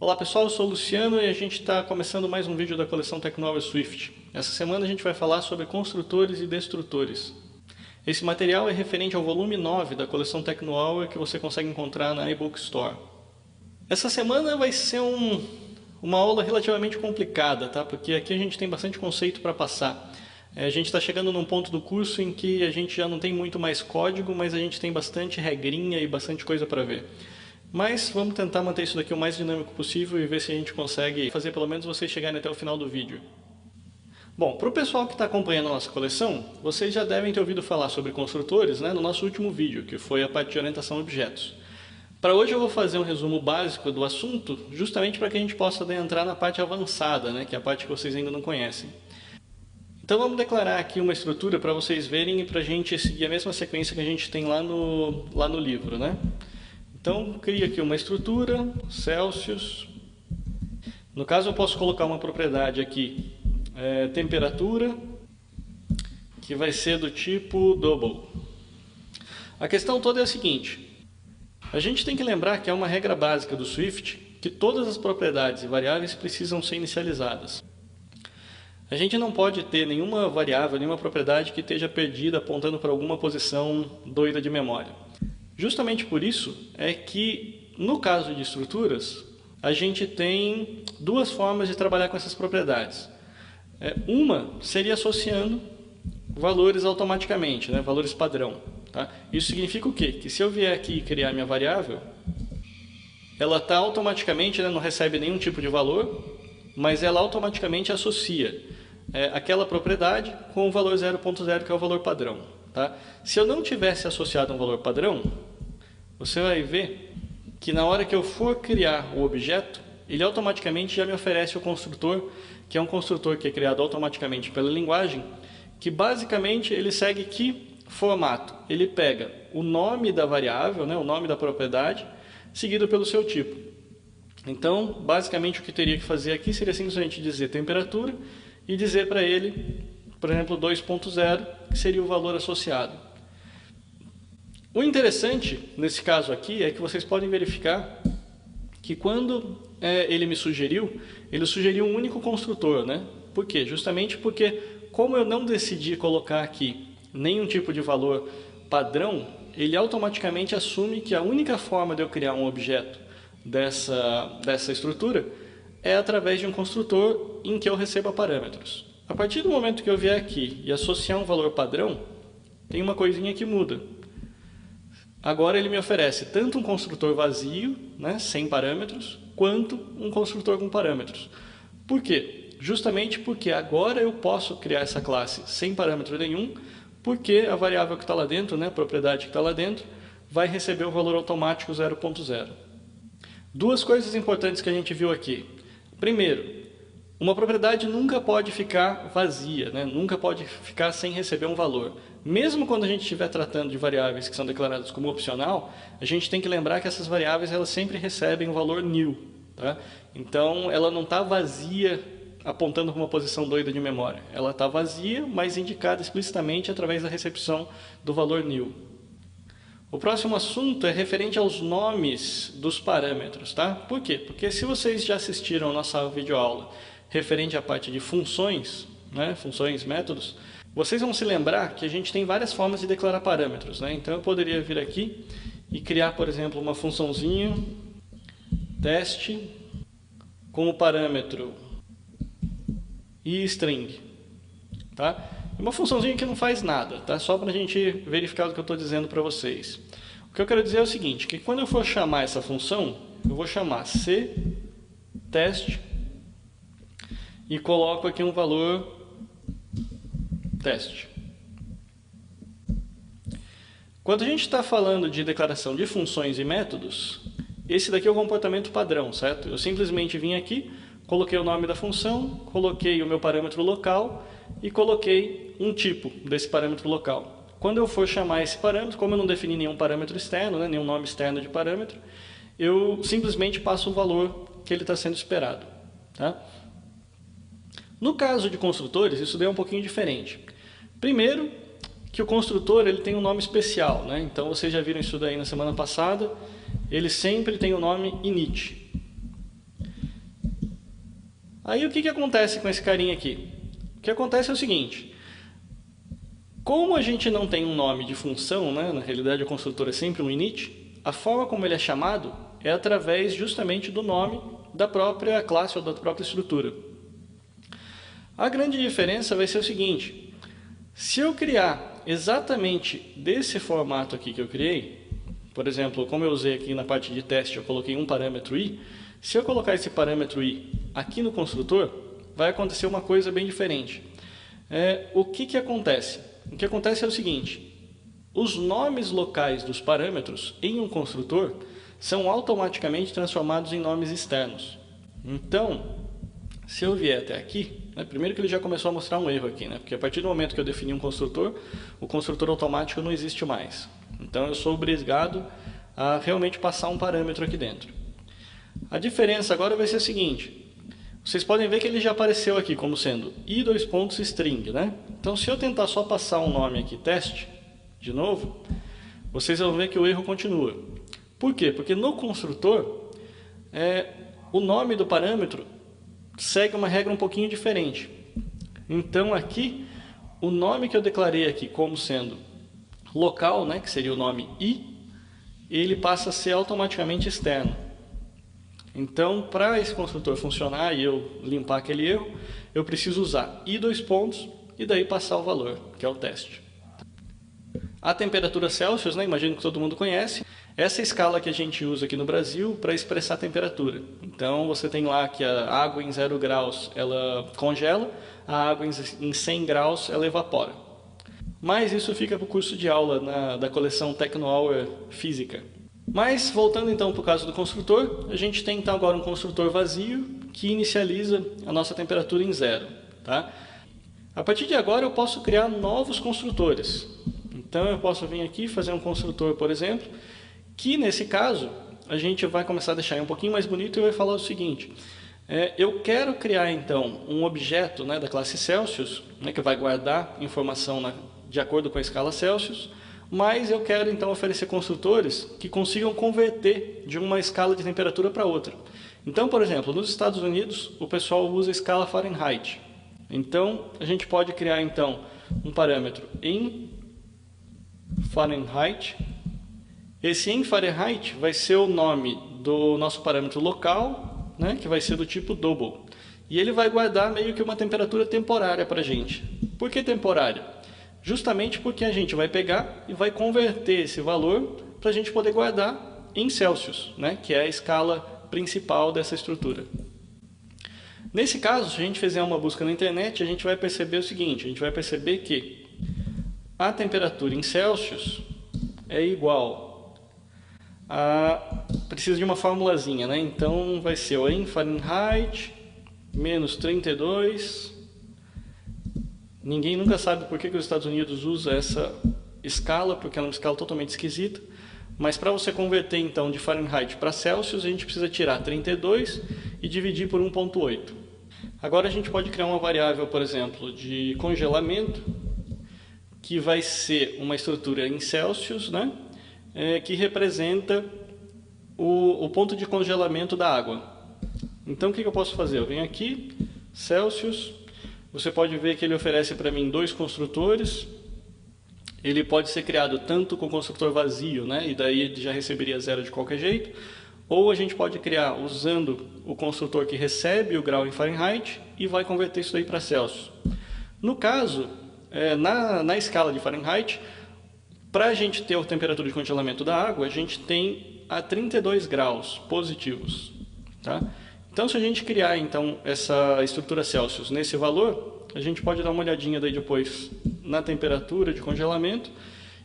Olá pessoal, eu sou o Luciano e a gente está começando mais um vídeo da coleção Tecnohour Swift. Essa semana a gente vai falar sobre construtores e destrutores. Esse material é referente ao volume 9 da coleção Tecnohour que você consegue encontrar na iBook Store. Essa semana vai ser uma aula relativamente complicada, tá? Porque aqui a gente tem bastante conceito para passar. A gente está chegando num ponto do curso em que a gente já não tem muito mais código, mas a gente tem bastante regrinha e bastante coisa para ver. Mas vamos tentar manter isso daqui o mais dinâmico possível e ver se a gente consegue fazer pelo menos vocês chegarem até o final do vídeo. Bom, para o pessoal que está acompanhando a nossa coleção, vocês já devem ter ouvido falar sobre construtores, né, no nosso último vídeo, que foi a parte de orientação a objetos. Para hoje eu vou fazer um resumo básico do assunto, justamente para que a gente possa entrar na parte avançada, né, que é a parte que vocês ainda não conhecem. Então vamos declarar aqui uma estrutura para vocês verem e para a gente seguir a mesma sequência que a gente tem lá no livro, né? Então, cria aqui uma estrutura, Celsius. No caso, eu posso colocar uma propriedade aqui, temperatura, que vai ser do tipo double. A questão toda é a seguinte: a gente tem que lembrar que é uma regra básica do Swift que todas as propriedades e variáveis precisam ser inicializadas. A gente não pode ter nenhuma variável, nenhuma propriedade que esteja perdida apontando para alguma posição doida de memória. Justamente por isso é que, no caso de estruturas, a gente tem duas formas de trabalhar com essas propriedades. Uma seria associando valores automaticamente, né, valores padrão. Tá? Isso significa o quê? Que se eu vier aqui e criar minha variável, ela está automaticamente, né, não recebe nenhum tipo de valor, mas ela automaticamente associa aquela propriedade com o valor 0.0, que é o valor padrão. Tá? Se eu não tivesse associado um valor padrão, você vai ver que na hora que eu for criar o objeto, ele automaticamente já me oferece o construtor, que é um construtor que é criado automaticamente pela linguagem, que basicamente ele segue que formato? Ele pega o nome da variável, né, o nome da propriedade, seguido pelo seu tipo. Então, basicamente o que teria que fazer aqui seria simplesmente dizer temperatura e dizer para ele, por exemplo, 2.0, que seria o valor associado. O interessante nesse caso aqui é que vocês podem verificar que quando ele me sugeriu, ele sugeriu um único construtor, né? Por quê? Justamente porque, como eu não decidi colocar aqui nenhum tipo de valor padrão, ele automaticamente assume que a única forma de eu criar um objeto dessa estrutura é através de um construtor em que eu receba parâmetros. A partir do momento que eu vier aqui e associar um valor padrão, tem uma coisinha que muda. Agora ele me oferece tanto um construtor vazio, né, sem parâmetros, quanto um construtor com parâmetros. Por quê? Justamente porque agora eu posso criar essa classe sem parâmetro nenhum, porque a variável que está lá dentro, né, a propriedade que está lá dentro, vai receber o valor automático 0.0. Duas coisas importantes que a gente viu aqui. Primeiro, uma propriedade nunca pode ficar vazia, né? Nunca pode ficar sem receber um valor. Mesmo quando a gente estiver tratando de variáveis que são declaradas como opcional, a gente tem que lembrar que essas variáveis elas sempre recebem o valor new. Tá? Então, ela não está vazia apontando para uma posição doida de memória. Ela está vazia, mas indicada explicitamente através da recepção do valor new. O próximo assunto é referente aos nomes dos parâmetros. Tá? Por quê? Porque se vocês já assistiram a nossa videoaula referente à parte de funções, né, funções, métodos, vocês vão se lembrar que a gente tem várias formas de declarar parâmetros. Né? Então eu poderia vir aqui e criar, por exemplo, uma funçãozinha teste com o parâmetro string. Tá? Uma funçãozinha que não faz nada, tá? Só para a gente verificar o que eu estou dizendo para vocês. O que eu quero dizer é o seguinte, que quando eu for chamar essa função, eu vou chamar cTest e coloco aqui um valor teste. Quando a gente está falando de declaração de funções e métodos, esse daqui é o comportamento padrão, certo? Eu simplesmente vim aqui, coloquei o nome da função, coloquei o meu parâmetro local e coloquei um tipo desse parâmetro local. Quando eu for chamar esse parâmetro, como eu não defini nenhum parâmetro externo, né, nenhum nome externo de parâmetro, eu simplesmente passo o valor que ele está sendo esperado. Tá? No caso de construtores, isso daí é um pouquinho diferente. Primeiro, que o construtor ele tem um nome especial, né? Então vocês já viram isso daí na semana passada. Ele sempre tem o nome init. Aí o que acontece com esse carinha aqui? O que acontece é o seguinte: como a gente não tem um nome de função, né? Na realidade o construtor é sempre um init, a forma como ele é chamado é através justamente do nome da própria classe ou da própria estrutura. A grande diferença vai ser o seguinte: se eu criar exatamente desse formato aqui que eu criei, por exemplo, como eu usei aqui na parte de teste, eu coloquei um parâmetro i, se eu colocar esse parâmetro i aqui no construtor, vai acontecer uma coisa bem diferente. O que acontece? O que acontece é o seguinte: os nomes locais dos parâmetros em um construtor são automaticamente transformados em nomes externos. Então, se eu vier até aqui, primeiro que ele já começou a mostrar um erro aqui, porque a partir do momento que eu defini um construtor, o construtor automático não existe mais. Então eu sou obrigado a realmente passar um parâmetro aqui dentro. A diferença agora vai ser a seguinte: vocês podem ver que ele já apareceu aqui como sendo i:string, Então se eu tentar só passar um nome aqui, teste, de novo, vocês vão ver que o erro continua. Por quê? Porque no construtor, o nome do parâmetro segue uma regra um pouquinho diferente. Então aqui, o nome que eu declarei aqui como sendo local, que seria o nome i, ele passa a ser automaticamente externo. Então, para esse construtor funcionar e eu limpar aquele erro, eu preciso usar i: e daí passar o valor, que é o teste. A temperatura Celsius, imagino que todo mundo conhece, essa escala que a gente usa aqui no Brasil para expressar a temperatura. Então você tem lá que a água em 0 graus ela congela, a água em 100 graus ela evapora. Mas isso fica para o curso de aula da coleção Tecno-Hour Física. Mas voltando então para o caso do construtor, a gente tem então agora um construtor vazio que inicializa a nossa temperatura em 0. A partir de agora eu posso criar novos construtores. Então eu posso vir aqui e fazer um construtor, por exemplo, que nesse caso a gente vai começar a deixar ele um pouquinho mais bonito e vai falar o seguinte: eu quero criar então um objeto da classe Celsius, que vai guardar informação de acordo com a escala Celsius, mas eu quero então oferecer construtores que consigam converter de uma escala de temperatura para outra. Então, por exemplo, nos Estados Unidos o pessoal usa a escala Fahrenheit. Então a gente pode criar então um parâmetro em Fahrenheit. Esse em Fahrenheit vai ser o nome do nosso parâmetro local, que vai ser do tipo double. E ele vai guardar meio que uma temperatura temporária para a gente. Por que temporária? Justamente porque a gente vai pegar e vai converter esse valor para a gente poder guardar em Celsius, que é a escala principal dessa estrutura. Nesse caso, se a gente fizer uma busca na internet, a gente vai perceber o seguinte: a gente vai perceber que a temperatura em Celsius é igual precisa de uma formulazinha, Então vai ser o em Fahrenheit menos 32. Ninguém nunca sabe por que os Estados Unidos usa essa escala, porque é uma escala totalmente esquisita. Mas para você converter então de Fahrenheit para Celsius, a gente precisa tirar 32 e dividir por 1,8. Agora a gente pode criar uma variável, por exemplo, de congelamento, que vai ser uma estrutura em Celsius, que representa o ponto de congelamento da água. Então o que eu posso fazer? Eu venho aqui, Celsius, você pode ver que ele oferece para mim dois construtores. Ele pode ser criado tanto com o construtor vazio, e daí ele já receberia 0 de qualquer jeito, ou a gente pode criar usando o construtor que recebe o grau em Fahrenheit e vai converter isso daí para Celsius. No caso, na escala de Fahrenheit, para a gente ter a temperatura de congelamento da água, a gente tem a 32 graus positivos. Então, se a gente criar então essa estrutura Celsius nesse valor, a gente pode dar uma olhadinha daí depois na temperatura de congelamento,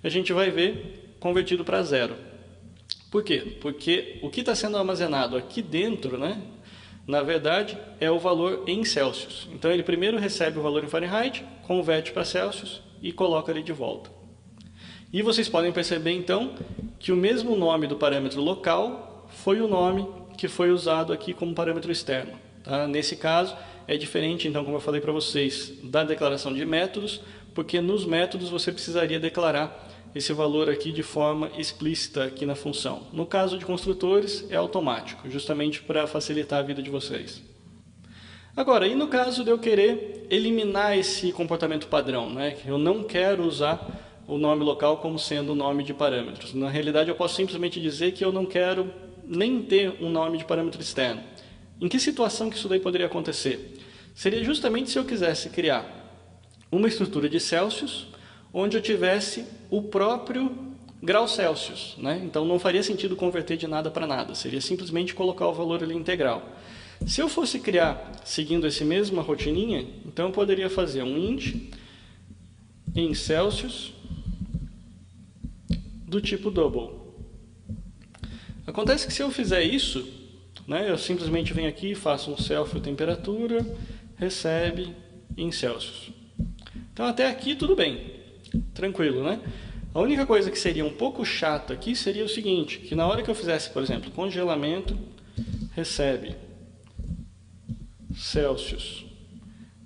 e a gente vai ver convertido para 0. Por quê? Porque o que está sendo armazenado aqui dentro, na verdade, é o valor em Celsius. Então ele primeiro recebe o valor em Fahrenheit, converte para Celsius e coloca ele de volta. E vocês podem perceber então que o mesmo nome do parâmetro local foi o nome que foi usado aqui como parâmetro externo. Nesse caso é diferente, então, como eu falei para vocês, da declaração de métodos, porque nos métodos você precisaria declarar esse valor aqui de forma explícita aqui na função. No caso de construtores é automático, justamente para facilitar a vida de vocês. Agora, e no caso de eu querer eliminar esse comportamento padrão, né? Eu não quero usar o nome local como sendo o nome de parâmetros. Na realidade, eu posso simplesmente dizer que eu não quero nem ter um nome de parâmetro externo. Em que situação que isso daí poderia acontecer? Seria justamente se eu quisesse criar uma estrutura de Celsius, onde eu tivesse o próprio grau Celsius, né? Então não faria sentido converter de nada para nada, seria simplesmente colocar o valor ali integral. Se eu fosse criar seguindo essa mesma rotininha, então eu poderia fazer um int em Celsius do tipo double. Acontece que se eu fizer isso, né, eu simplesmente venho aqui, faço um self temperatura, recebe em Celsius. Então até aqui tudo bem, tranquilo, né? A única coisa que seria um pouco chata aqui seria o seguinte, que na hora que eu fizesse, por exemplo, congelamento, recebe Celsius.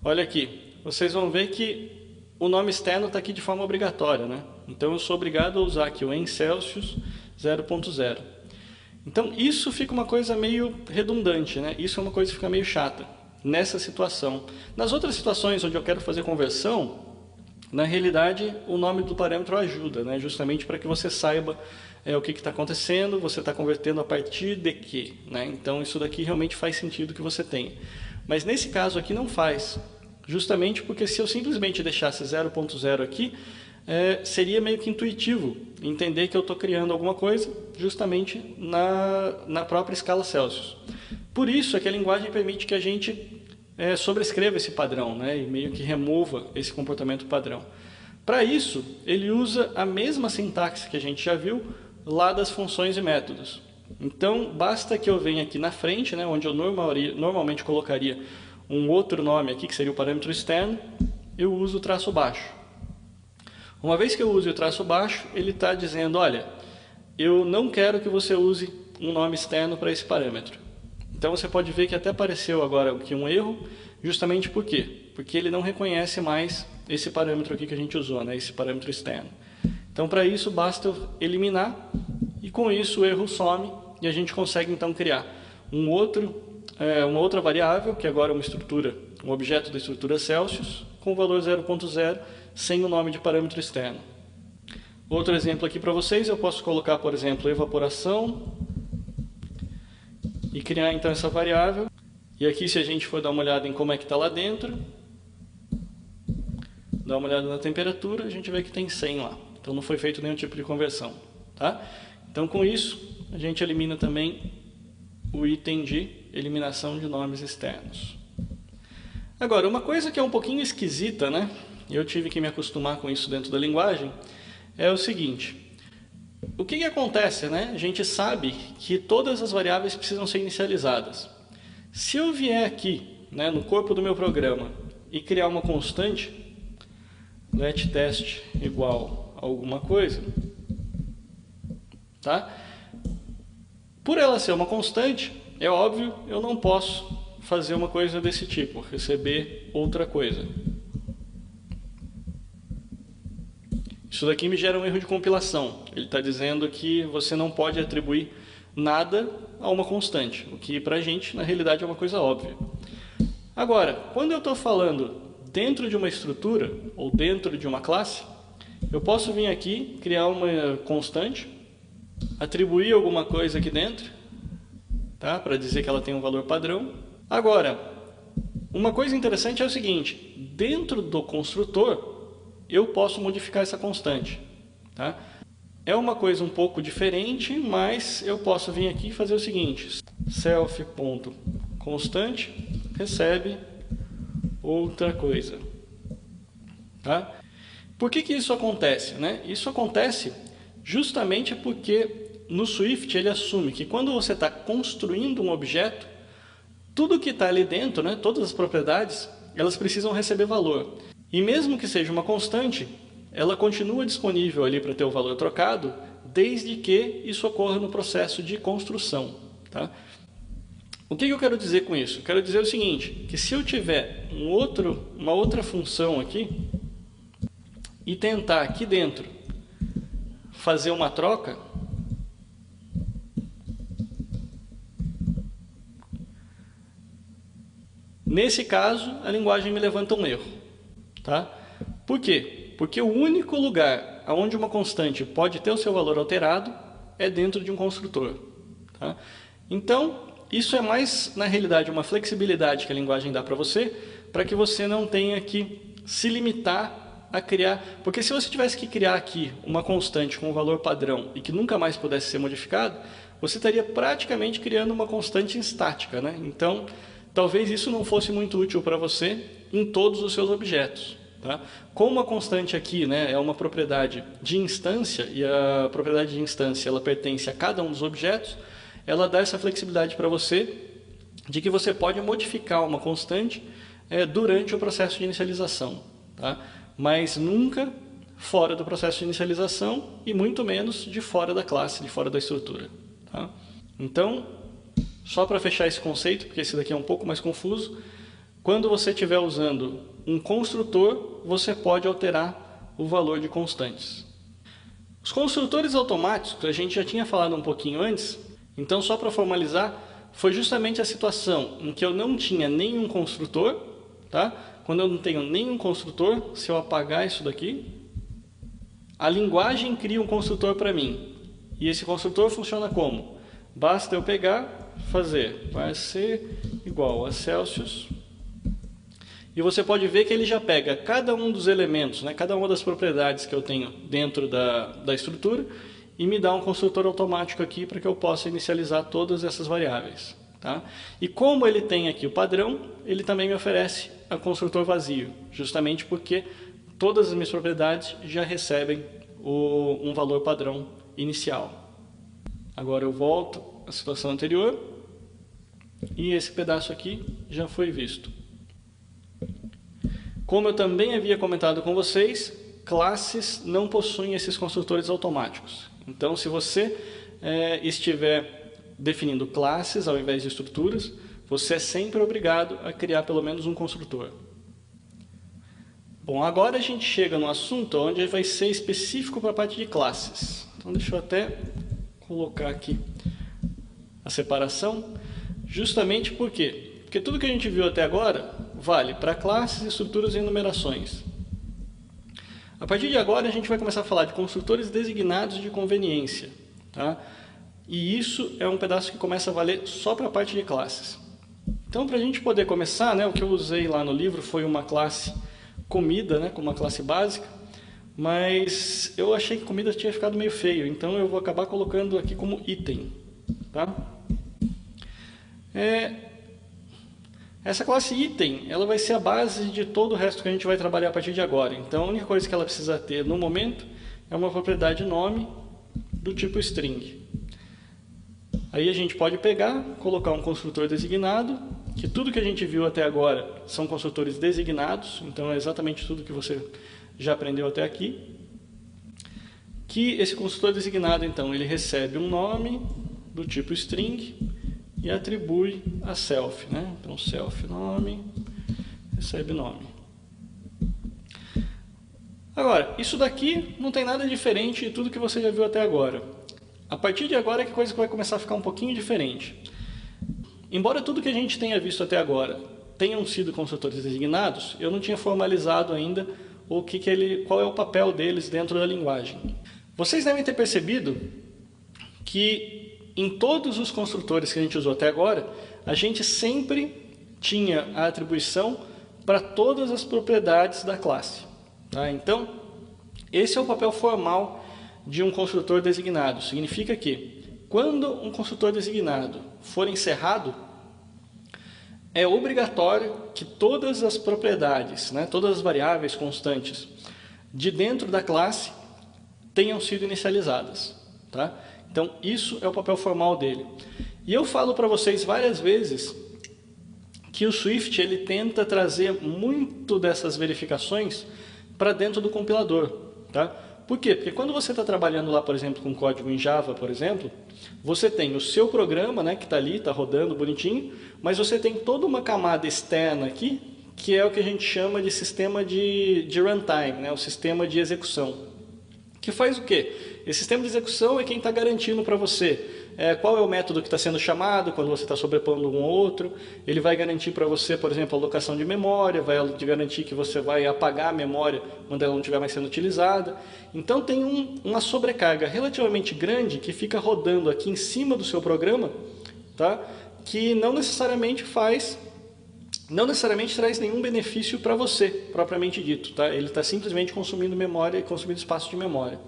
Olha aqui, vocês vão ver que o nome externo está aqui de forma obrigatória, né? Então eu sou obrigado a usar aqui o em Celsius 0.0. Então isso fica uma coisa meio redundante, né? Isso é uma coisa que fica meio chata nessa situação. Nas outras situações onde eu quero fazer conversão, na realidade o nome do parâmetro ajuda, né? Justamente para que você saiba o que está acontecendo, você está convertendo a partir de quê, né? Então isso daqui realmente faz sentido que você tenha. Mas nesse caso aqui não faz, justamente porque se eu simplesmente deixasse 0.0 aqui, seria meio que intuitivo entender que eu estou criando alguma coisa justamente na própria escala Celsius. Por isso é que a linguagem permite que a gente sobrescreva esse padrão, né, e meio que remova esse comportamento padrão. Para isso, ele usa a mesma sintaxe que a gente já viu lá das funções e métodos. Então, basta que eu venha aqui na frente, né, onde eu normalmente colocaria um outro nome aqui, que seria o parâmetro externo, eu uso o traço baixo. Uma vez que eu use o traço baixo, ele está dizendo, olha, eu não quero que você use um nome externo para esse parâmetro. Então você pode ver que até apareceu agora aqui um erro, justamente por quê? Porque ele não reconhece mais esse parâmetro aqui que a gente usou, né, esse parâmetro externo. Então para isso basta eu eliminar e com isso o erro some e a gente consegue então criar uma outra variável, que agora é uma estrutura, um objeto da estrutura Celsius, com o valor 0.0, sem o nome de parâmetro externo. Outro exemplo aqui para vocês, eu posso colocar, por exemplo, evaporação e criar então essa variável. E aqui, se a gente for dar uma olhada em como é que está lá dentro, dá uma olhada na temperatura, a gente vê que tem 100 lá. Então não foi feito nenhum tipo de conversão, tá? Então com isso, a gente elimina também o item de eliminação de nomes externos. Agora, uma coisa que é um pouquinho esquisita, né? Eu tive que me acostumar com isso dentro da linguagem, é o seguinte. O que acontece, né? A gente sabe que todas as variáveis precisam ser inicializadas. Se eu vier aqui, né, no corpo do meu programa e criar uma constante, letTest igual a alguma coisa, tá? Por ela ser uma constante, é óbvio, eu não posso fazer uma coisa desse tipo, receber outra coisa. Isso daqui me gera um erro de compilação. Ele está dizendo que você não pode atribuir nada a uma constante, o que para a gente, na realidade, é uma coisa óbvia. Agora, quando eu estou falando dentro de uma estrutura ou dentro de uma classe, eu posso vir aqui, criar uma constante, atribuir alguma coisa aqui dentro, tá? Para dizer que ela tem um valor padrão. Agora, uma coisa interessante é o seguinte, dentro do construtor, eu posso modificar essa constante, tá? É uma coisa um pouco diferente, mas eu posso vir aqui e fazer o seguinte, self.constante recebe outra coisa, tá? Por que isso acontece, né? Isso acontece justamente porque no Swift ele assume que quando você está construindo um objeto, tudo que está ali dentro, né, todas as propriedades, elas precisam receber valor. E mesmo que seja uma constante, ela continua disponível ali para ter o valor trocado, desde que isso ocorra no processo de construção, tá? O que eu quero dizer com isso? Eu quero dizer o seguinte, que se eu tiver uma outra função aqui, e tentar aqui dentro fazer uma troca, Nesse caso, a linguagem me levanta um erro. Tá? Por quê? Porque o único lugar onde uma constante pode ter o seu valor alterado é dentro de um construtor. Tá? Então, isso é mais, na realidade, uma flexibilidade que a linguagem dá para você, para que você não tenha que se limitar a criar. Porque se você tivesse que criar aqui uma constante com um valor padrão e que nunca mais pudesse ser modificado, você estaria praticamente criando uma constante estática, né? Então, talvez isso não fosse muito útil para você em todos os seus objetos. Tá? Como a constante aqui, né, é uma propriedade de instância, e a propriedade de instância ela pertence a cada um dos objetos, ela dá essa flexibilidade para você, de que você pode modificar uma constante durante o processo de inicialização. Tá? Mas nunca fora do processo de inicialização e muito menos de fora da classe, de fora da estrutura. Tá? Então, só para fechar esse conceito, porque esse daqui é um pouco mais confuso, quando você estiver usando um construtor, você pode alterar o valor de constantes. Os construtores automáticos, a gente já tinha falado um pouquinho antes, então só para formalizar, foi justamente a situação em que eu não tinha nenhum construtor, tá? Quando eu não tenho nenhum construtor, se eu apagar isso daqui, a linguagem cria um construtor para mim. E esse construtor funciona como? Basta eu pegar, fazer, vai ser igual a Celsius. E você pode ver que ele já pega cada um dos elementos, né, cada uma das propriedades que eu tenho dentro da estrutura e me dá um construtor automático aqui para que eu possa inicializar todas essas variáveis. Tá? E como ele tem aqui o padrão, ele também me oferece a construtor vazio, justamente porque todas as minhas propriedades já recebem um valor padrão inicial. Agora eu volto à situação anterior e esse pedaço aqui já foi visto. Como eu também havia comentado com vocês, classes não possuem esses construtores automáticos. Então, se você estiver definindo classes ao invés de estruturas, você é sempre obrigado a criar pelo menos um construtor. Bom, agora a gente chega no assunto onde vai ser específico para a parte de classes. Então, deixa eu até colocar aqui a separação, justamente por quê? Porque tudo que a gente viu até agora vale para classes, estruturas e enumerações. A partir de agora a gente vai começar a falar de construtores designados de conveniência. Tá? E isso é um pedaço que começa a valer só para a parte de classes. Então, para a gente poder começar, né, o que eu usei lá no livro foi uma classe comida, né, como uma classe básica, mas eu achei que comida tinha ficado meio feio, então eu vou acabar colocando aqui como item. Tá? Essa classe item, ela vai ser a base de todo o resto que a gente vai trabalhar a partir de agora. Então, a única coisa que ela precisa ter no momento é uma propriedade nome do tipo string. Aí a gente pode pegar, colocar um construtor designado, que tudo que a gente viu até agora são construtores designados, então é exatamente tudo que você já aprendeu até aqui. Que esse construtor designado, então, ele recebe um nome do tipo string e atribui a self, né? Então, self nome, recebe nome. Agora, isso daqui não tem nada diferente de tudo que você já viu até agora. A partir de agora é que a coisa vai começar a ficar um pouquinho diferente. Embora tudo que a gente tenha visto até agora tenham sido construtores designados, eu não tinha formalizado ainda qual é o papel deles dentro da linguagem. Vocês devem ter percebido que em todos os construtores que a gente usou até agora, a gente sempre tinha a atribuição para todas as propriedades da classe. Tá? Então, esse é o papel formal de um construtor designado. Significa que, quando um construtor designado for encerrado, é obrigatório que todas as propriedades, né, todas as variáveis constantes de dentro da classe tenham sido inicializadas. Tá? Então, isso é o papel formal dele. E eu falo para vocês várias vezes que o Swift ele tenta trazer muito dessas verificações para dentro do compilador. Tá? Por quê? Porque quando você está trabalhando lá, por exemplo, com código em Java, por exemplo, você tem o seu programa, né, que está ali, está rodando bonitinho, mas você tem toda uma camada externa aqui, que é o que a gente chama de sistema de runtime, né, o sistema de execução. Que faz o quê? Esse sistema de execução é quem está garantindo para você qual é o método que está sendo chamado quando você está sobrepondo um ou outro. Ele vai garantir para você, por exemplo, a alocação de memória, vai garantir que você vai apagar a memória quando ela não estiver mais sendo utilizada. Então tem uma sobrecarga relativamente grande que fica rodando aqui em cima do seu programa, tá? Que não necessariamente traz nenhum benefício para você, propriamente dito, tá? Ele está simplesmente consumindo memória e consumindo espaço de memória.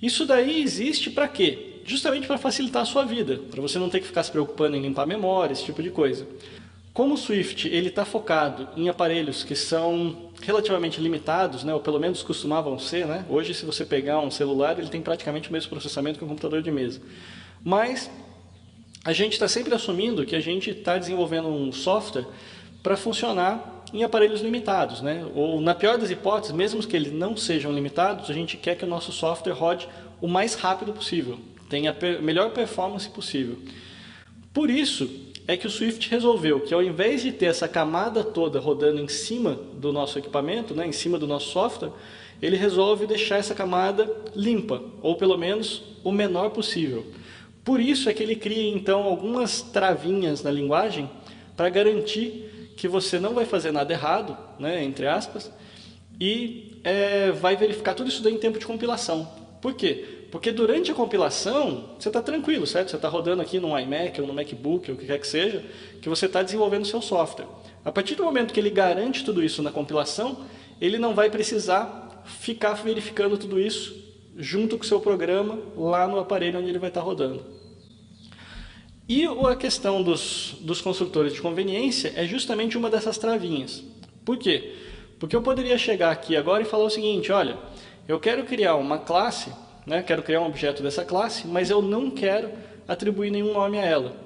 Isso daí existe para quê? Justamente para facilitar a sua vida, para você não ter que ficar se preocupando em limpar a memória, esse tipo de coisa. Como o Swift está focado em aparelhos que são relativamente limitados, né, ou pelo menos costumavam ser, né? Hoje, se você pegar um celular, ele tem praticamente o mesmo processamento que um computador de mesa. Mas a gente está sempre assumindo que a gente está desenvolvendo um software para funcionar em aparelhos limitados, né? Ou, na pior das hipóteses, mesmo que eles não sejam limitados, a gente quer que o nosso software rode o mais rápido possível, tenha a melhor performance possível. Por isso é que o Swift resolveu que, ao invés de ter essa camada toda rodando em cima do nosso equipamento, né, em cima do nosso software, ele resolve deixar essa camada limpa, ou pelo menos o menor possível. Por isso é que ele cria, então, algumas travinhas na linguagem para garantir que você não vai fazer nada errado, né, entre aspas, e vai verificar tudo isso daí em tempo de compilação. Por quê? Porque durante a compilação, você está tranquilo, certo? Você está rodando aqui no iMac ou no MacBook, ou o que quer que seja, que você está desenvolvendo o seu software. A partir do momento que ele garante tudo isso na compilação, ele não vai precisar ficar verificando tudo isso junto com o seu programa lá no aparelho onde ele vai estar rodando. E a questão dos construtores de conveniência é justamente uma dessas travinhas. Por quê? Porque eu poderia chegar aqui agora e falar o seguinte, olha, eu quero criar uma classe, né, quero criar um objeto dessa classe, mas eu não quero atribuir nenhum nome a ela.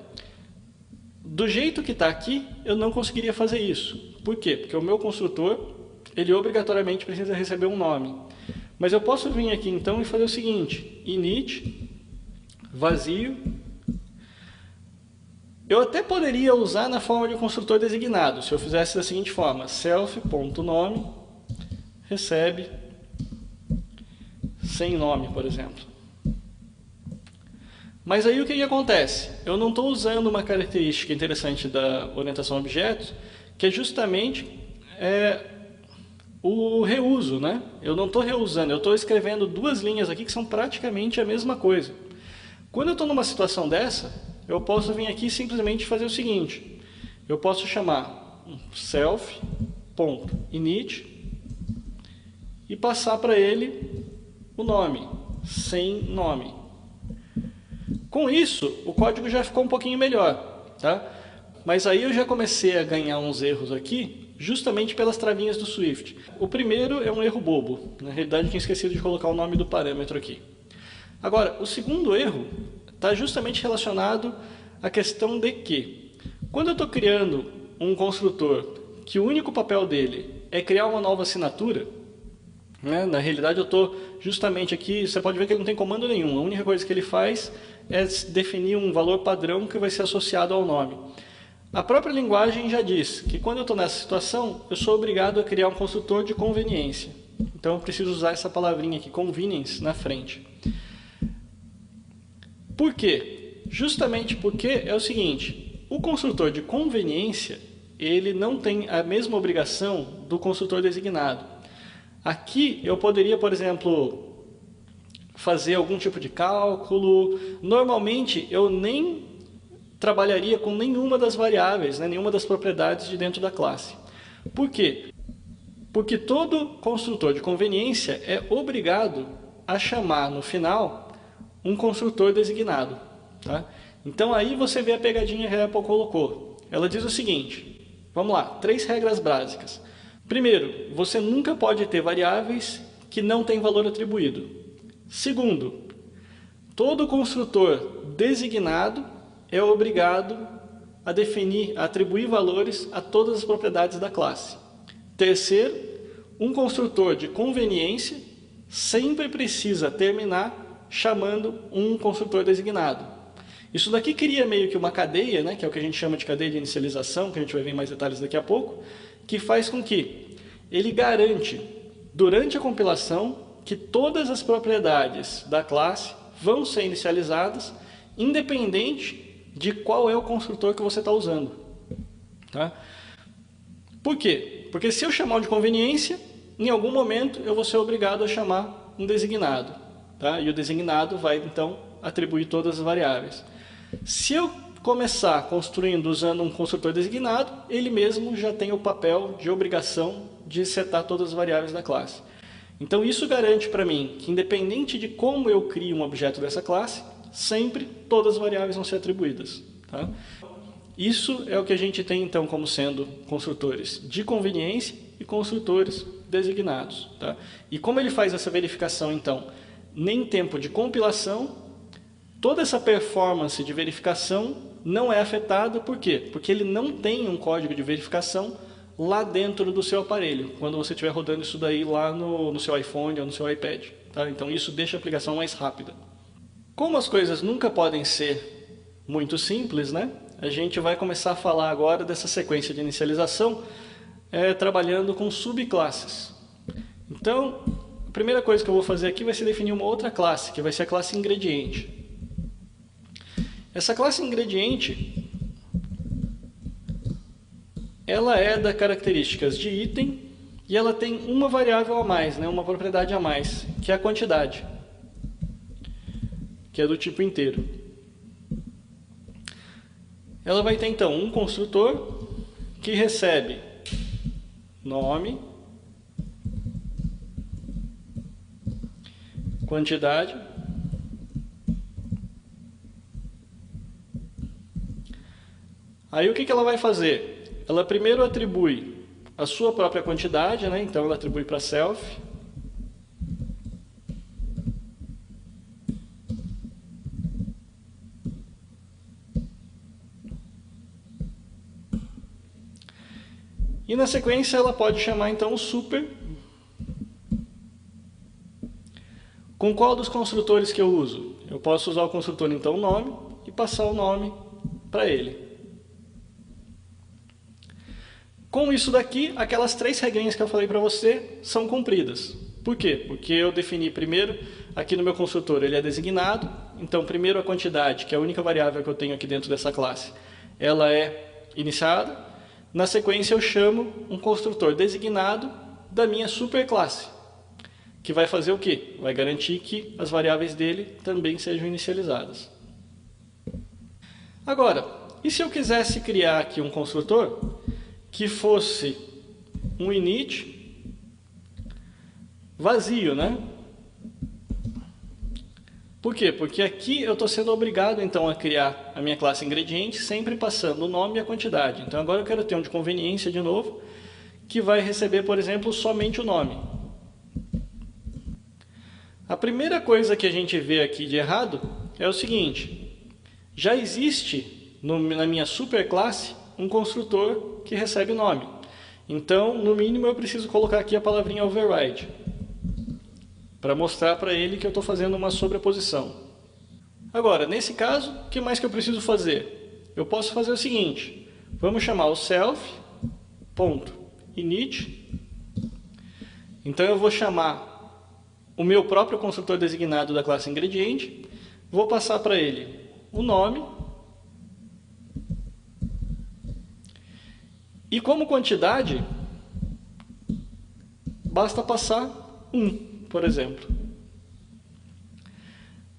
Do jeito que está aqui, eu não conseguiria fazer isso. Por quê? Porque o meu construtor, ele obrigatoriamente precisa receber um nome. Mas eu posso vir aqui então e fazer o seguinte, init, vazio. Eu até poderia usar na forma de um construtor designado, se eu fizesse da seguinte forma, self.nome recebe sem nome, por exemplo. Mas aí o que acontece? Eu não estou usando uma característica interessante da orientação a objetos, que é justamente o reuso, né? Eu não estou reusando, eu estou escrevendo duas linhas aqui que são praticamente a mesma coisa. Quando eu estou numa situação dessa, eu posso vir aqui e simplesmente fazer o seguinte. Eu posso chamar self.init e passar para ele o nome, sem nome. Com isso, o código já ficou um pouquinho melhor, tá? Mas aí eu já comecei a ganhar uns erros aqui, justamente pelas travinhas do Swift. O primeiro é um erro bobo. Na realidade, eu tinha esquecido de colocar o nome do parâmetro aqui. Agora, o segundo erro está justamente relacionado à questão de que, quando eu estou criando um construtor que o único papel dele é criar uma nova assinatura, né? Na realidade eu estou justamente aqui, você pode ver que ele não tem comando nenhum, a única coisa que ele faz é definir um valor padrão que vai ser associado ao nome. A própria linguagem já diz que quando eu estou nessa situação, eu sou obrigado a criar um construtor de conveniência. Então eu preciso usar essa palavrinha aqui, convenience, na frente. Por quê? Justamente porque é o seguinte, o construtor de conveniência, ele não tem a mesma obrigação do construtor designado. Aqui eu poderia, por exemplo, fazer algum tipo de cálculo. Normalmente eu nem trabalharia com nenhuma das variáveis, né, nenhuma das propriedades de dentro da classe. Por quê? Porque todo construtor de conveniência é obrigado a chamar no final um construtor designado. Tá? Então aí você vê a pegadinha que a Apple colocou. Ela diz o seguinte, vamos lá, 3 regras básicas. Primeiro, você nunca pode ter variáveis que não têm valor atribuído. Segundo, todo construtor designado é obrigado a definir, a atribuir valores a todas as propriedades da classe. Terceiro, um construtor de conveniência sempre precisa terminar chamando um construtor designado. Isso daqui cria meio que uma cadeia, né, que é o que a gente chama de cadeia de inicialização, que a gente vai ver em mais detalhes daqui a pouco, que faz com que ele garante, durante a compilação, que todas as propriedades da classe vão ser inicializadas independente de qual é o construtor que você está usando. Tá? Por quê? Porque se eu chamar de conveniência, em algum momento eu vou ser obrigado a chamar um designado. Tá? E o designado vai, então, atribuir todas as variáveis. Se eu começar construindo usando um construtor designado, ele mesmo já tem o papel de obrigação de setar todas as variáveis da classe. Então isso garante para mim que, independente de como eu crio um objeto dessa classe, sempre todas as variáveis vão ser atribuídas. Tá? Isso é o que a gente tem então como sendo construtores de conveniência e construtores designados. Tá? E como ele faz essa verificação então, nem tempo de compilação, toda essa performance de verificação não é afetada. Por quê? Porque ele não tem um código de verificação lá dentro do seu aparelho, quando você estiver rodando isso daí lá no seu iPhone ou no seu iPad. Tá? Então isso deixa a aplicação mais rápida. Como as coisas nunca podem ser muito simples, né? A gente vai começar a falar agora dessa sequência de inicialização trabalhando com subclasses. Então, a primeira coisa que eu vou fazer aqui vai ser definir uma outra classe, que vai ser a classe ingrediente. Essa classe ingrediente, ela é das características de item e ela tem uma variável a mais, né, uma propriedade a mais, que é a quantidade, que é do tipo inteiro. Ela vai ter então um construtor que recebe nome, quantidade, aí o que ela vai fazer? Ela primeiro atribui a sua própria quantidade, né? Então ela atribui para self. E na sequência ela pode chamar então o super. Com qual dos construtores que eu uso? Eu posso usar o construtor então nome e passar o nome para ele. Com isso daqui, aquelas 3 regrinhas que eu falei para você são cumpridas. Por quê? Porque eu defini primeiro, aqui no meu construtor ele é designado, então primeiro a quantidade, que é a única variável que eu tenho aqui dentro dessa classe, ela é iniciada. Na sequência eu chamo um construtor designado da minha superclasse, que vai fazer o quê? Vai garantir que as variáveis dele também sejam inicializadas. Agora, e se eu quisesse criar aqui um construtor que fosse um init vazio, né? Por quê? Porque aqui eu estou sendo obrigado então a criar a minha classe ingrediente sempre passando o nome e a quantidade. Então agora eu quero ter um de conveniência de novo, que vai receber, por exemplo, somente o nome. A primeira coisa que a gente vê aqui de errado é o seguinte: já existe na minha superclasse um construtor que recebe nome. Então, no mínimo, eu preciso colocar aqui a palavrinha override, para mostrar para ele que eu estou fazendo uma sobreposição. Agora, nesse caso, o que mais que eu preciso fazer? Eu posso fazer o seguinte: vamos chamar o self.init. Então, eu vou chamar o meu próprio construtor designado da classe ingrediente, vou passar para ele o nome. E como quantidade, basta passar 1, por exemplo.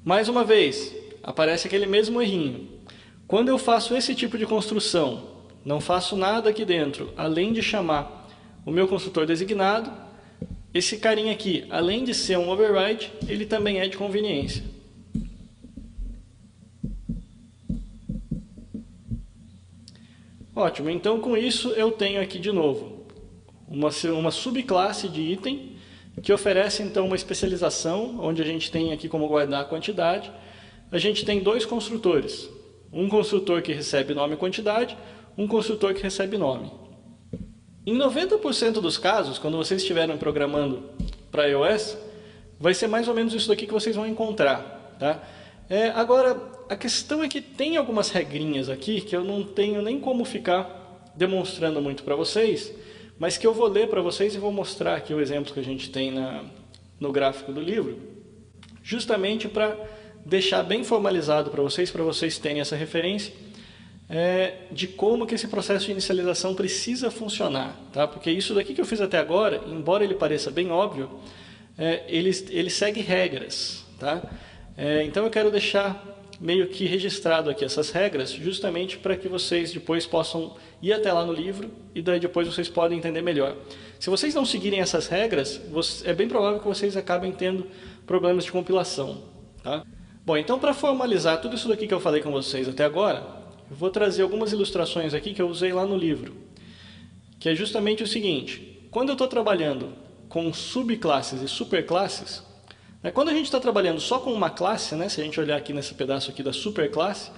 Mais uma vez, aparece aquele mesmo errinho. Quando eu faço esse tipo de construção, não faço nada aqui dentro, além de chamar o meu construtor designado, esse carinha aqui, além de ser um override, ele também é de conveniência. Ótimo, então com isso eu tenho aqui de novo uma subclasse de item que oferece então uma especialização, onde a gente tem aqui como guardar a quantidade. A gente tem 2 construtores, um construtor que recebe nome e quantidade, um construtor que recebe nome. Em 90% dos casos, quando vocês estiverem programando para iOS, vai ser mais ou menos isso daqui que vocês vão encontrar. Tá? Agora, a questão é que tem algumas regrinhas aqui que eu não tenho nem como ficar demonstrando muito para vocês, mas que eu vou ler para vocês e vou mostrar aqui o exemplo que a gente tem no gráfico do livro, justamente para deixar bem formalizado para vocês terem essa referência de como que esse processo de inicialização precisa funcionar, tá? Porque isso daqui que eu fiz até agora, embora ele pareça bem óbvio, ele segue regras, tá? Então eu quero deixar meio que registrado aqui essas regras, justamente para que vocês depois possam ir até lá no livro e daí depois vocês podem entender melhor. Se vocês não seguirem essas regras, é bem provável que vocês acabem tendo problemas de compilação, tá? Bom, então para formalizar tudo isso daqui que eu falei com vocês até agora, eu vou trazer algumas ilustrações aqui que eu usei lá no livro, que é justamente o seguinte: quando eu estou trabalhando com subclasses e superclasses, quando a gente está trabalhando só com uma classe, se a gente olhar aqui nesse pedaço aqui da superclasse,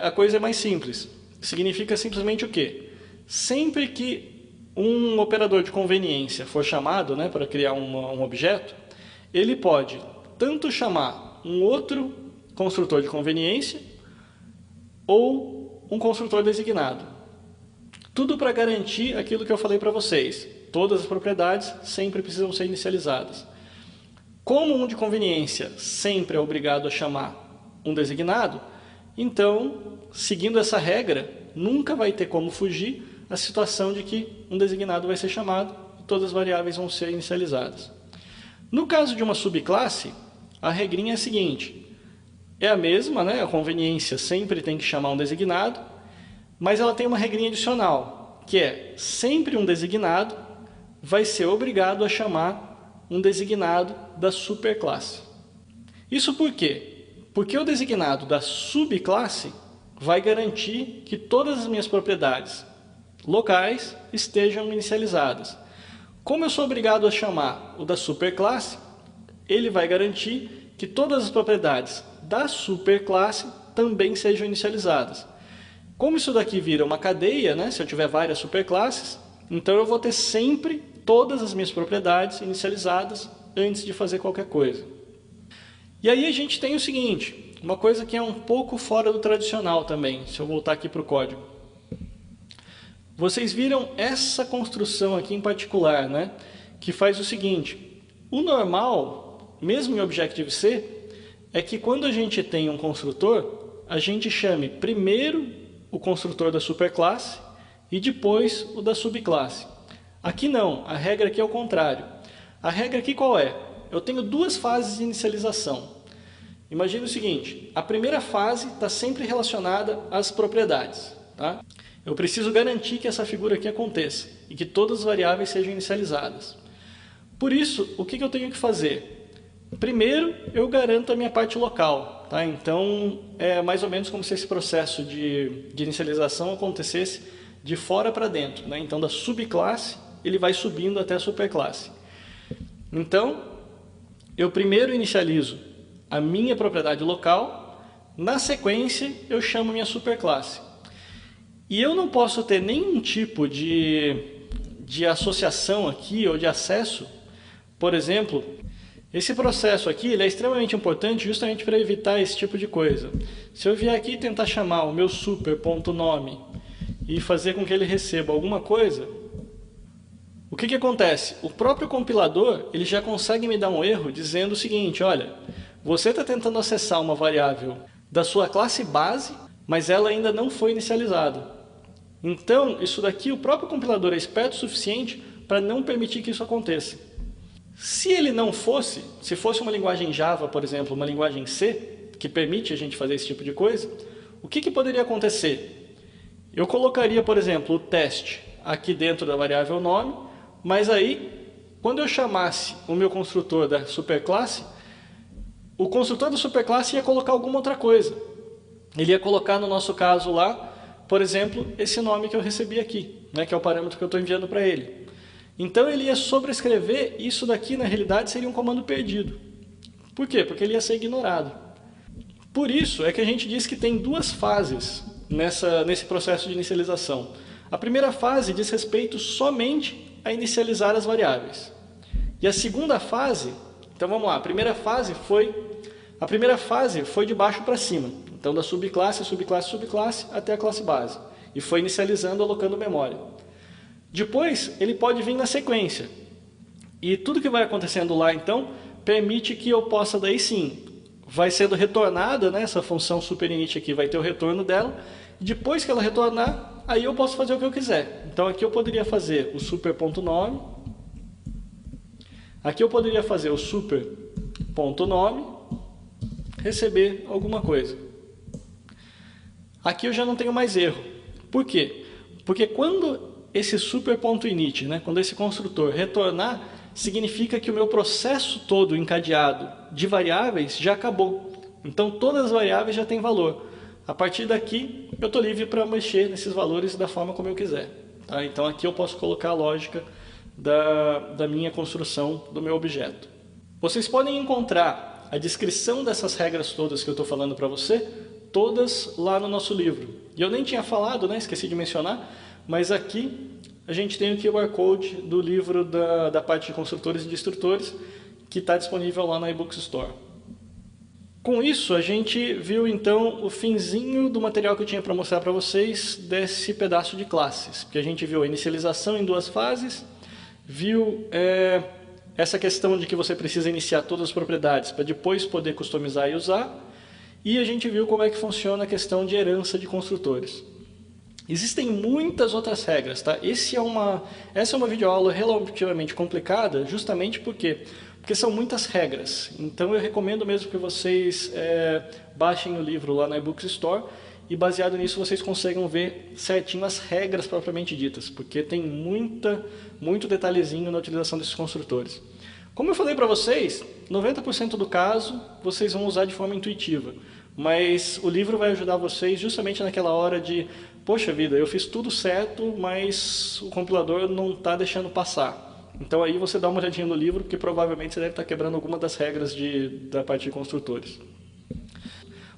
a coisa é mais simples. Significa simplesmente o quê? Sempre que um operador de conveniência for chamado para criar um objeto, ele pode tanto chamar um outro construtor de conveniência ou um construtor designado. Tudo para garantir aquilo que eu falei para vocês. Todas as propriedades sempre precisam ser inicializadas. Como um de conveniência sempre é obrigado a chamar um designado, então, seguindo essa regra, nunca vai ter como fugir a situação de que um designado vai ser chamado e todas as variáveis vão ser inicializadas. No caso de uma subclasse, a regrinha é a seguinte: é a mesma, a conveniência sempre tem que chamar um designado, mas ela tem uma regrinha adicional, que é sempre um designado vai ser obrigado a chamar um designado da superclasse. Isso por quê? Porque o designado da subclasse vai garantir que todas as minhas propriedades locais estejam inicializadas. Como eu sou obrigado a chamar o da superclasse, ele vai garantir que todas as propriedades da superclasse também sejam inicializadas. Como isso daqui vira uma cadeia, se eu tiver várias superclasses, então eu vou ter sempre todas as minhas propriedades inicializadas antes de fazer qualquer coisa. E aí a gente tem o seguinte, uma coisa que é um pouco fora do tradicional também, se eu voltar aqui para o código. Vocês viram essa construção aqui em particular, que faz o seguinte: o normal, mesmo em Objective-C, é que quando a gente tem um construtor, a gente chame primeiro o construtor da superclasse e depois o da subclasse. Aqui não, a regra aqui é o contrário. A regra aqui qual é? Eu tenho duas fases de inicialização. Imagina o seguinte: a primeira fase está sempre relacionada às propriedades, tá? Eu preciso garantir que essa figura aqui aconteça e que todas as variáveis sejam inicializadas. Por isso, o que eu tenho que fazer? Primeiro, eu garanto a minha parte local, tá? Então, é mais ou menos como se esse processo de inicialização acontecesse de fora para dentro, Então, da subclasse, ele vai subindo até a superclasse. Então, eu primeiro inicializo a minha propriedade local, na sequência eu chamo minha superclasse. E eu não posso ter nenhum tipo de associação aqui ou de acesso. Por exemplo, esse processo aqui ele é extremamente importante justamente para evitar esse tipo de coisa. Se eu vier aqui e tentar chamar o meu super.nome e fazer com que ele receba alguma coisa, o que acontece? O próprio compilador ele já consegue me dar um erro dizendo o seguinte: olha, você está tentando acessar uma variável da sua classe base, mas ela ainda não foi inicializada. Então, isso daqui o próprio compilador é esperto o suficiente para não permitir que isso aconteça. Se ele não fosse, se fosse uma linguagem Java, por exemplo, uma linguagem C, que permite a gente fazer esse tipo de coisa, o que poderia acontecer? Eu colocaria, por exemplo, o teste aqui dentro da variável nome, mas aí, quando eu chamasse o meu construtor da superclasse, o construtor da superclasse ia colocar alguma outra coisa. Ele ia colocar, no nosso caso lá, por exemplo, esse nome que eu recebi aqui, que é o parâmetro que eu estou enviando para ele. Então ele ia sobrescrever, isso daqui na realidade seria um comando perdido. Por quê? Porque ele ia ser ignorado. Por isso é que a gente diz que tem duas fases nesse processo de inicialização. A primeira fase diz respeito somente a inicializar as variáveis. E a segunda fase, então vamos lá, a primeira fase foi de baixo para cima. Então da subclasse, subclasse, subclasse até a classe base. E foi inicializando, alocando memória. Depois ele pode vir na sequência. E tudo que vai acontecendo lá então permite que eu possa daí sim vai sendo retornada, né, essa função superinit aqui vai ter o retorno dela, e depois que ela retornar, aí eu posso fazer o que eu quiser. Então aqui eu poderia fazer o super.nome, aqui eu poderia fazer o super.nome, receber alguma coisa. Aqui eu já não tenho mais erro. Por quê? Porque quando esse super.init, né, quando esse construtor retornar, significa que o meu processo todo encadeado de variáveis já acabou. Então todas as variáveis já têm valor. A partir daqui eu estou livre para mexer nesses valores da forma como eu quiser. Tá? Então aqui eu posso colocar a lógica da minha construção do meu objeto. Vocês podem encontrar a descrição dessas regras todas que eu estou falando para você, todas lá no nosso livro. E eu nem tinha falado, né? Esqueci de mencionar, mas aqui a gente tem o QR Code do livro da parte de construtores e destrutores, que está disponível lá na eBooks Store. Com isso, a gente viu então o finzinho do material que eu tinha para mostrar para vocês desse pedaço de classes. Porque a gente viu a inicialização em 2 fases, viu essa questão de que você precisa iniciar todas as propriedades para depois poder customizar e usar, e a gente viu como é que funciona a questão de herança de construtores. Existem muitas outras regras, tá? Essa é uma videoaula relativamente complicada, justamente porque são muitas regras. Então eu recomendo mesmo que vocês baixem o livro lá na eBooks Store e baseado nisso vocês conseguem ver certinho as regras propriamente ditas, porque tem muito detalhezinho na utilização desses construtores. Como eu falei para vocês, 90% do caso vocês vão usar de forma intuitiva, mas o livro vai ajudar vocês justamente naquela hora de, poxa vida, eu fiz tudo certo, mas o compilador não está deixando passar. Então aí você dá uma olhadinha no livro, porque provavelmente você deve estar quebrando alguma das regras da parte de construtores.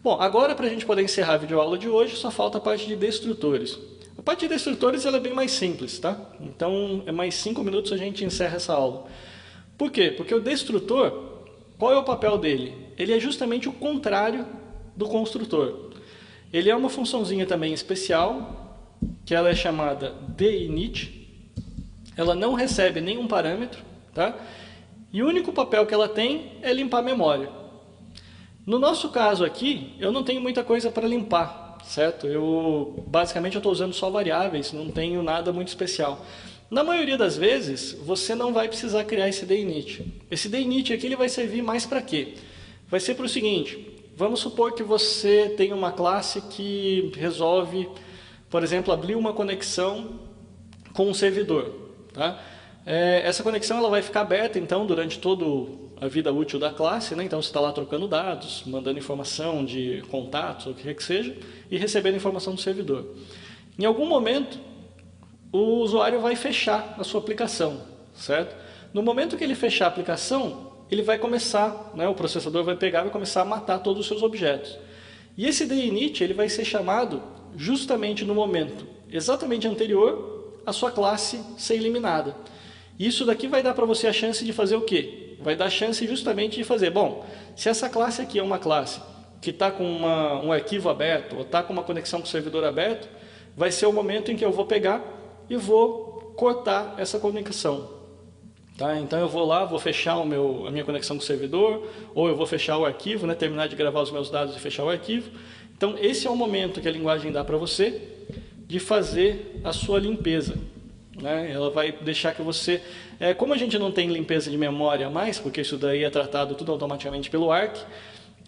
Bom, agora para a gente poder encerrar a videoaula de hoje, só falta a parte de destrutores. A parte de destrutores ela é bem mais simples, tá? Então, é mais 5 minutos a gente encerra essa aula. Por quê? Porque o destrutor, qual é o papel dele? Ele é justamente o contrário do construtor. Ele é uma funçãozinha também especial, que ela é chamada deinit. Ela não recebe nenhum parâmetro, tá? E o único papel que ela tem é limpar a memória. No nosso caso aqui, eu não tenho muita coisa para limpar, certo? Basicamente eu estou usando só variáveis, não tenho nada muito especial. Na maioria das vezes, você não vai precisar criar esse deinit. Esse deinit aqui ele vai servir mais para quê? Vai ser para o seguinte, vamos supor que você tem uma classe que resolve, por exemplo, abrir uma conexão com um servidor. Tá? Essa conexão ela vai ficar aberta então durante toda a vida útil da classe, né? Então você está lá trocando dados, mandando informação de contatos, ou o que quer que seja, e recebendo informação do servidor. Em algum momento, o usuário vai fechar a sua aplicação, certo? No momento que ele fechar a aplicação, ele vai começar, né? O processador vai pegar e vai começar a matar todos os seus objetos. E esse deinit ele vai ser chamado justamente no momento exatamente anterior a sua classe ser eliminada. Isso daqui vai dar para você a chance de fazer o quê? Vai dar a chance justamente de fazer, bom, se essa classe aqui é uma classe que está com um arquivo aberto, ou está com uma conexão com o servidor aberto, vai ser o momento em que eu vou pegar e vou cortar essa conexão. Tá? Então eu vou lá, vou fechar a minha conexão com o servidor, ou eu vou fechar o arquivo, né, terminar de gravar os meus dados e fechar o arquivo. Então esse é o momento que a linguagem dá para você de fazer a sua limpeza. Né? Ela vai deixar que você... como a gente não tem limpeza de memória mais, porque isso daí é tratado tudo automaticamente pelo ARC,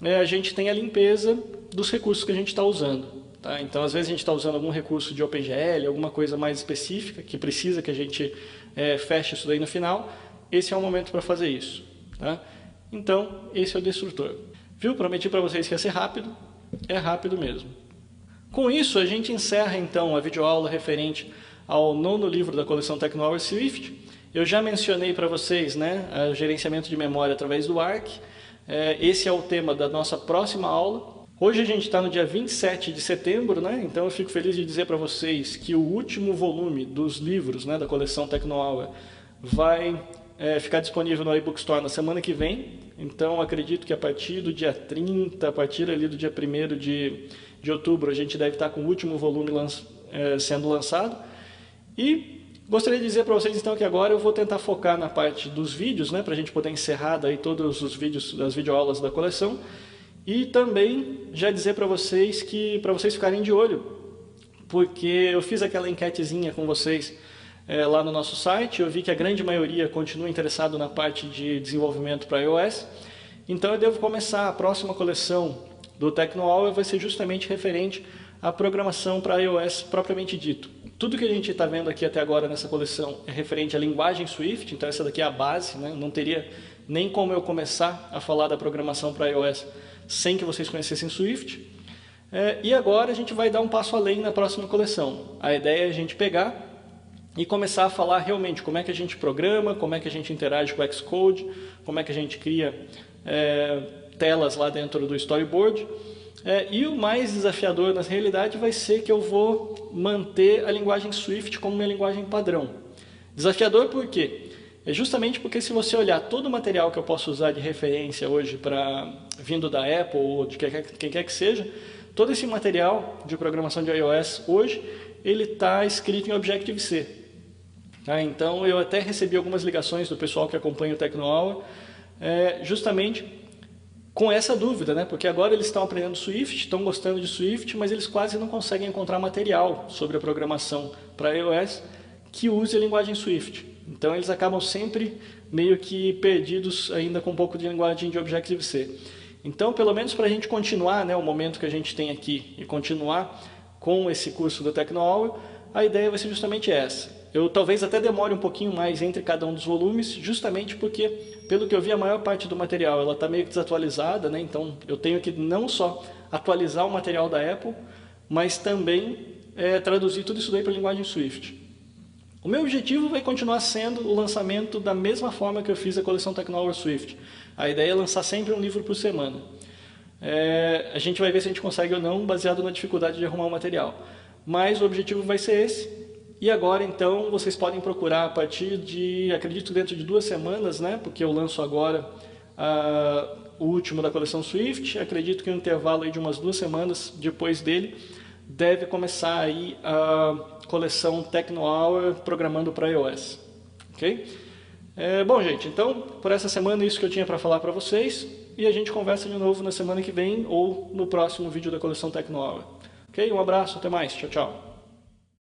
a gente tem a limpeza dos recursos que a gente está usando. Tá? Então, às vezes a gente está usando algum recurso de OpenGL, alguma coisa mais específica, que precisa que a gente feche isso daí no final. Esse é o momento para fazer isso. Tá? Então, esse é o destrutor. Viu? Prometi para vocês que ia ser rápido. É rápido mesmo. Com isso, a gente encerra então a videoaula referente ao 9º livro da coleção Technohour Swift. Eu já mencionei para vocês, né, o gerenciamento de memória através do ARC. Esse é o tema da nossa próxima aula. Hoje a gente está no dia 27 de setembro, né, então eu fico feliz de dizer para vocês que o último volume dos livros, né, da coleção Technohour vai ficar disponível no iBook Store na semana que vem. Então acredito que a partir do dia 30, a partir ali do dia 1º de outubro, a gente deve estar com o último volume sendo lançado. E gostaria de dizer para vocês então que agora eu vou tentar focar na parte dos vídeos, né, para a gente poder encerrar daí todos os vídeos das videoaulas da coleção. E também já dizer para vocês ficarem de olho, porque eu fiz aquela enquetezinha com vocês lá no nosso site, eu vi que a grande maioria continua interessado na parte de desenvolvimento para iOS, então eu devo começar a próxima coleção do TechnoHour vai ser justamente referente à programação para iOS propriamente dito. Tudo que a gente está vendo aqui até agora nessa coleção é referente à linguagem Swift, então essa daqui é a base, né? Não teria nem como eu começar a falar da programação para iOS sem que vocês conhecessem Swift. E agora a gente vai dar um passo além na próxima coleção. A ideia é a gente pegar e começar a falar realmente como é que a gente programa, como é que a gente interage com o Xcode, como é que a gente cria telas lá dentro do storyboard. E o mais desafiador na realidade vai ser que eu vou manter a linguagem Swift como minha linguagem padrão. Desafiador por quê? É justamente porque se você olhar todo o material que eu posso usar de referência hoje vindo da Apple ou de quem quer que seja, todo esse material de programação de iOS hoje, ele está escrito em Objective-C. Tá? Então eu até recebi algumas ligações do pessoal que acompanha o TechnoHour, justamente com essa dúvida, né? Porque agora eles estão aprendendo Swift, estão gostando de Swift, mas eles quase não conseguem encontrar material sobre a programação para iOS que use a linguagem Swift. Então eles acabam sempre meio que perdidos ainda com um pouco de linguagem de Objective-C. Então, pelo menos para a gente continuar, né, o momento que a gente tem aqui e continuar com esse curso do TechnoHour, a ideia vai ser justamente essa. Eu talvez até demore um pouquinho mais entre cada um dos volumes, justamente porque, pelo que eu vi, a maior parte do material ela está meio que desatualizada, né? Então eu tenho que não só atualizar o material da Apple, mas também traduzir tudo isso daí para a linguagem Swift. O meu objetivo vai continuar sendo o lançamento da mesma forma que eu fiz a coleção TechnoHour Swift. A ideia é lançar sempre um livro por semana. A gente vai ver se a gente consegue ou não, baseado na dificuldade de arrumar o material. Mas o objetivo vai ser esse. E agora, então, vocês podem procurar a partir de, acredito, dentro de 2 semanas, né? Porque eu lanço agora o último da coleção Swift. Acredito que no intervalo aí de umas 2 semanas depois dele, deve começar aí a coleção TechnoHour programando para iOS. Ok? Bom, gente, então, por essa semana é isso que eu tinha para falar para vocês. E a gente conversa de novo na semana que vem ou no próximo vídeo da coleção TechnoHour. Ok? Um abraço, até mais. Tchau, tchau.